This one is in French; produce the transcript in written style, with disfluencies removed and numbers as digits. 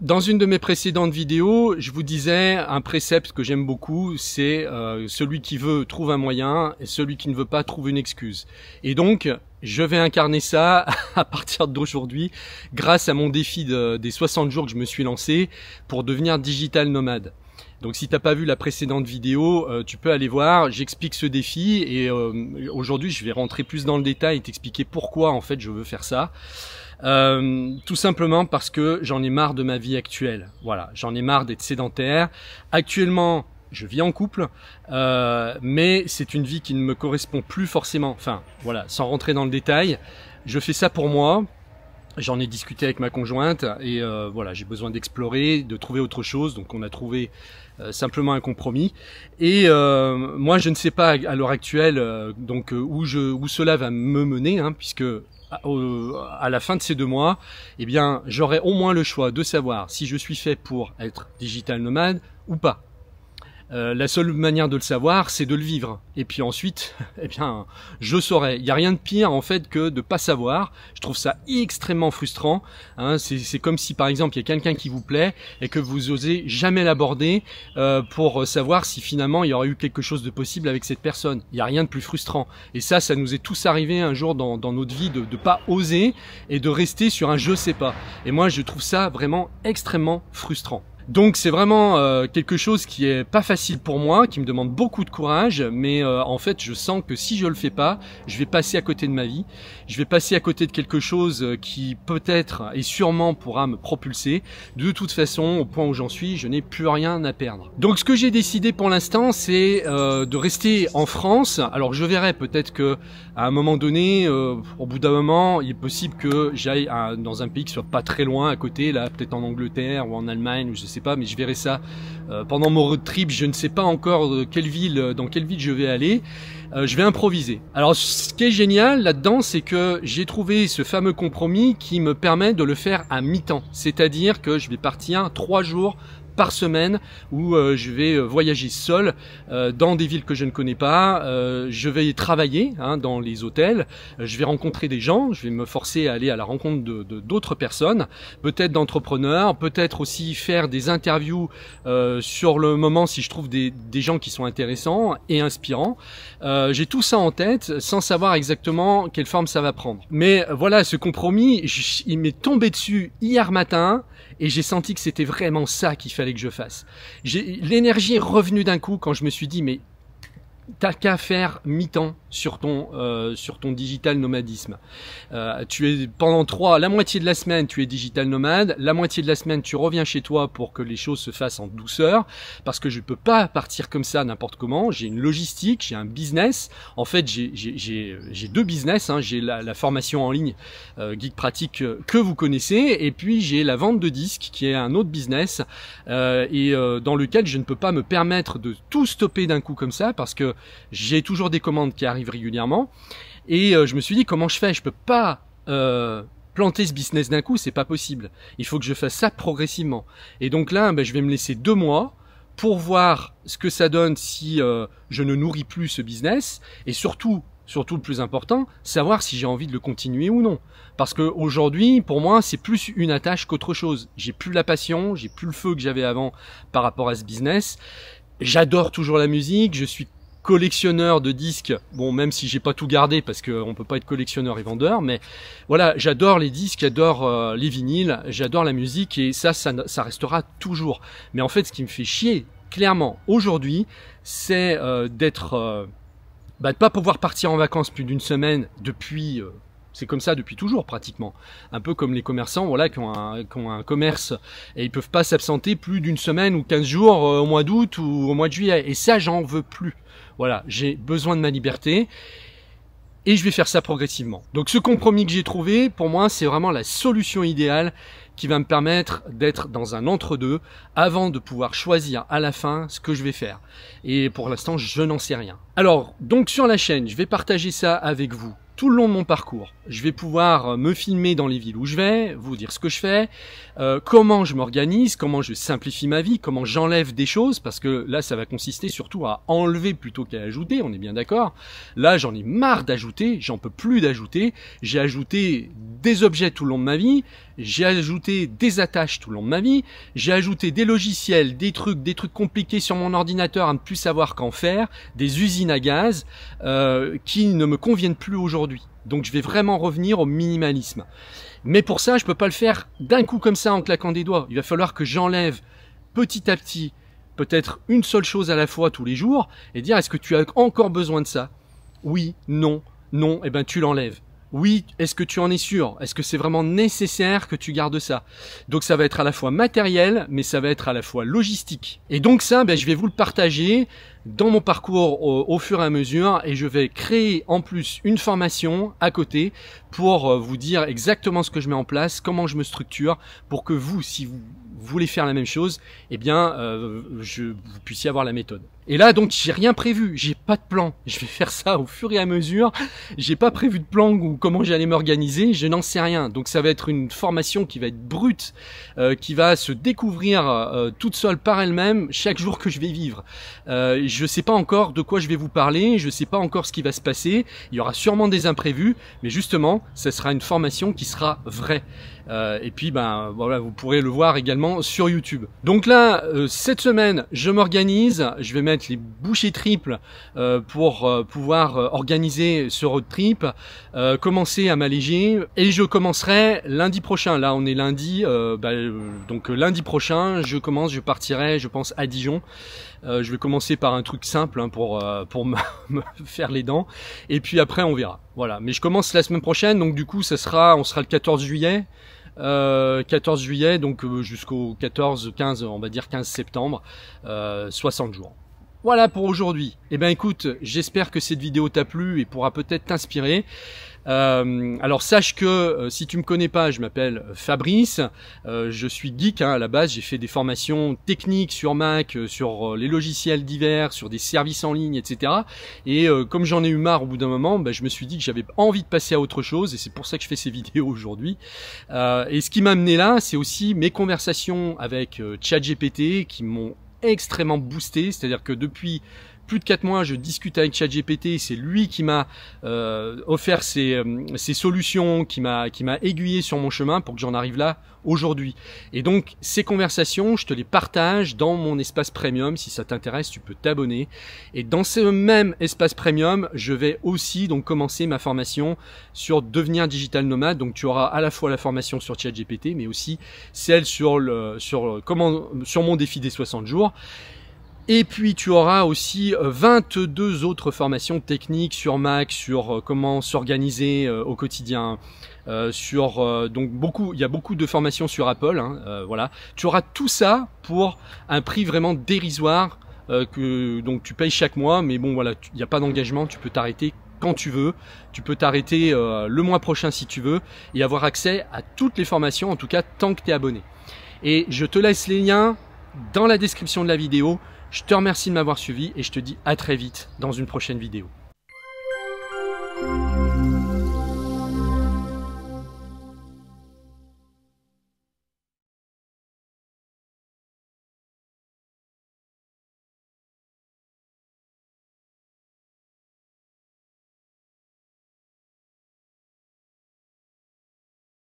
Dans une de mes précédentes vidéos, je vous disais un précepte que j'aime beaucoup, c'est celui qui veut trouve un moyen et celui qui ne veut pas trouve une excuse. Et donc, je vais incarner ça à partir d'aujourd'hui grâce à mon défi des 60 jours que je me suis lancé pour devenir digital nomade. Donc si t'as pas vu la précédente vidéo, tu peux aller voir, j'explique ce défi et aujourd'hui je vais rentrer plus dans le détail et t'expliquer pourquoi en fait je veux faire ça. Tout simplement parce que j'en ai marre de ma vie actuelle. Voilà, j'en ai marre d'être sédentaire. Actuellement, je vis en couple, mais c'est une vie qui ne me correspond plus forcément. Enfin, voilà, sans rentrer dans le détail, je fais ça pour moi. J'en ai discuté avec ma conjointe et voilà, j'ai besoin d'explorer, de trouver autre chose. Donc on a trouvé simplement un compromis. Et moi, je ne sais pas à l'heure actuelle où cela va me mener, hein, puisque à la fin de ces 2 mois, eh bien, j'aurai au moins le choix de savoir si je suis fait pour être digital nomade ou pas. La seule manière de le savoir, c'est de le vivre. Et puis ensuite, eh bien, je saurai. Il n'y a rien de pire en fait que de pas savoir. Je trouve ça extrêmement frustrant. Hein. C'est comme si par exemple il y a quelqu'un qui vous plaît et que vous osez jamais l'aborder pour savoir si finalement il y aurait eu quelque chose de possible avec cette personne. Il n'y a rien de plus frustrant. Et ça nous est tous arrivé un jour dans notre vie de pas oser et de rester sur un je sais pas. Et moi, je trouve ça vraiment extrêmement frustrant. Donc c'est vraiment quelque chose qui est pas facile pour moi, qui me demande beaucoup de courage, mais en fait je sens que si je le fais pas, je vais passer à côté de ma vie, je vais passer à côté de quelque chose qui peut-être et sûrement pourra me propulser. De toute façon, au point où j'en suis, je n'ai plus rien à perdre. Donc ce que j'ai décidé pour l'instant, c'est de rester en France. Alors je verrai peut-être que à un moment donné, au bout d'un moment, il est possible que j'aille dans un pays qui soit pas très loin à côté, là peut-être en Angleterre ou en Allemagne, ou je sais pas, mais je verrai ça pendant mon road trip. Je ne sais pas encore dans quelle ville je vais aller. Je vais improviser. Alors ce qui est génial là-dedans, c'est que j'ai trouvé ce fameux compromis qui me permet de le faire à mi-temps. C'est-à-dire que je vais partir 3 jours par semaine où je vais voyager seul dans des villes que je ne connais pas. Je vais travailler dans les hôtels. Je vais rencontrer des gens. Je vais me forcer à aller à la rencontre d'autres personnes, peut-être d'entrepreneurs, peut-être aussi faire des interviews sur le moment si je trouve des gens qui sont intéressants et inspirants. J'ai tout ça en tête sans savoir exactement quelle forme ça va prendre. Mais voilà, ce compromis, il m'est tombé dessus hier matin et j'ai senti que c'était vraiment ça qu'il fallait que je fasse. L'énergie est revenue d'un coup quand je me suis dit mais t'as qu'à faire mi-temps sur ton digital nomadisme. Tu es pendant la moitié de la semaine tu es digital nomade, la moitié de la semaine tu reviens chez toi pour que les choses se fassent en douceur, parce que je peux pas partir comme ça n'importe comment. J'ai une logistique, j'ai un business. En fait j'ai 2 business, hein. J'ai la formation en ligne Geek Pratique que vous connaissez, et puis j'ai la vente de disques qui est un autre business dans lequel je ne peux pas me permettre de tout stopper d'un coup comme ça, parce que j'ai toujours des commandes qui arrivent régulièrement, et je me suis dit comment je fais. Je peux pas planter ce business d'un coup, c'est pas possible. Il faut que je fasse ça progressivement. Et donc là, je vais me laisser 2 mois pour voir ce que ça donne si je ne nourris plus ce business, et surtout le plus important, savoir si j'ai envie de le continuer ou non. Parce que aujourd'hui, pour moi, c'est plus une attache qu'autre chose. J'ai plus la passion, j'ai plus le feu que j'avais avant par rapport à ce business. J'adore toujours la musique, je suis collectionneur de disques, bon, même si j'ai pas tout gardé parce qu'on peut pas être collectionneur et vendeur, mais voilà, j'adore les disques, j'adore les vinyles, j'adore la musique, et ça restera toujours. Mais en fait, ce qui me fait chier, clairement, aujourd'hui, c'est de pas pouvoir partir en vacances plus d'une semaine depuis... c'est comme ça depuis toujours pratiquement. Un peu comme les commerçants, voilà, qui ont un commerce et ils peuvent pas s'absenter plus d'une semaine ou 15 jours au mois d'août ou au mois de juillet. Et ça, j'en veux plus. Voilà, j'ai besoin de ma liberté et je vais faire ça progressivement. Donc ce compromis que j'ai trouvé, pour moi, c'est vraiment la solution idéale qui va me permettre d'être dans un entre-deux avant de pouvoir choisir à la fin ce que je vais faire. Et pour l'instant, je n'en sais rien. Alors, donc sur la chaîne, je vais partager ça avec vous tout le long de mon parcours. Je vais pouvoir me filmer dans les villes où je vais, vous dire ce que je fais, comment je m'organise, comment je simplifie ma vie, comment j'enlève des choses, parce que là, ça va consister surtout à enlever plutôt qu'à ajouter, on est bien d'accord. Là, j'en ai marre d'ajouter, j'en peux plus d'ajouter. J'ai ajouté des objets tout le long de ma vie, j'ai ajouté des attaches tout le long de ma vie, j'ai ajouté des logiciels, des trucs compliqués sur mon ordinateur à ne plus savoir qu'en faire, des usines à gaz qui ne me conviennent plus aujourd'hui. Donc je vais vraiment revenir au minimalisme. Mais pour ça, je peux pas le faire d'un coup comme ça en claquant des doigts. Il va falloir que j'enlève petit à petit peut-être une seule chose à la fois tous les jours et dire est-ce que tu as encore besoin de ça? Oui, non, non, eh ben tu l'enlèves. Oui, est-ce que tu en es sûr? Est-ce que c'est vraiment nécessaire que tu gardes ça? Donc ça va être à la fois matériel, mais ça va être à la fois logistique. Et donc ça, je vais vous le partager dans mon parcours au fur et à mesure, et je vais créer en plus une formation à côté pour vous dire exactement ce que je mets en place, comment je me structure, pour que vous, si vous voulez faire la même chose, eh bien, vous puissiez avoir la méthode. Et là, donc, j'ai rien prévu, j'ai pas de plan. Je vais faire ça au fur et à mesure. J'ai pas prévu de plan ou comment j'allais m'organiser, je n'en sais rien. Donc, ça va être une formation qui va être brute, qui va se découvrir toute seule par elle-même chaque jour que je vais vivre. Je sais pas encore de quoi je vais vous parler, je sais pas encore ce qui va se passer. Il y aura sûrement des imprévus, mais justement, ça sera une formation qui sera vraie. Et puis voilà, vous pourrez le voir également sur YouTube. Donc là, cette semaine, je m'organise, je vais mettre les bouchées triples pour pouvoir organiser ce road trip, commencer à m'alléger, et je commencerai lundi prochain. Là, on est lundi, donc lundi prochain, je partirai, je pense, à Dijon. Je vais commencer par un truc simple pour me faire les dents, et puis après on verra. Voilà, mais je commence la semaine prochaine, donc du coup on sera le 14 juillet. 14 juillet, donc jusqu'au 15, on va dire 15 septembre, 60 jours. Voilà pour aujourd'hui. Eh ben écoute, j'espère que cette vidéo t'a plu et pourra peut-être t'inspirer. Alors sache que si tu me connais pas, je m'appelle Fabrice, je suis geek à la base, j'ai fait des formations techniques sur Mac, sur les logiciels divers, sur des services en ligne, etc. Et comme j'en ai eu marre au bout d'un moment, je me suis dit que j'avais envie de passer à autre chose, et c'est pour ça que je fais ces vidéos aujourd'hui. Et ce qui m'a amené là, c'est aussi mes conversations avec ChatGPT qui m'ont extrêmement boosté, c'est-à-dire que depuis plus de 4 mois, je discute avec ChatGPT, c'est lui qui m'a offert ces solutions, qui m'a aiguillé sur mon chemin pour que j'en arrive là aujourd'hui. Et donc, ces conversations, je te les partage dans mon espace premium. Si ça t'intéresse, tu peux t'abonner. Et dans ce même espace premium, je vais aussi donc commencer ma formation sur devenir digital nomade. Donc, tu auras à la fois la formation sur ChatGPT, mais aussi celle sur mon défi des 60 jours. Et puis tu auras aussi 22 autres formations techniques sur Mac, sur comment s'organiser au quotidien, donc il y a beaucoup de formations sur Apple, voilà. Tu auras tout ça pour un prix vraiment dérisoire donc tu payes chaque mois, mais bon voilà, il n'y a pas d'engagement, tu peux t'arrêter quand tu veux, tu peux t'arrêter le mois prochain si tu veux et avoir accès à toutes les formations, en tout cas tant que tu es abonné. Et je te laisse les liens dans la description de la vidéo. Je te remercie de m'avoir suivi et je te dis à très vite dans une prochaine vidéo.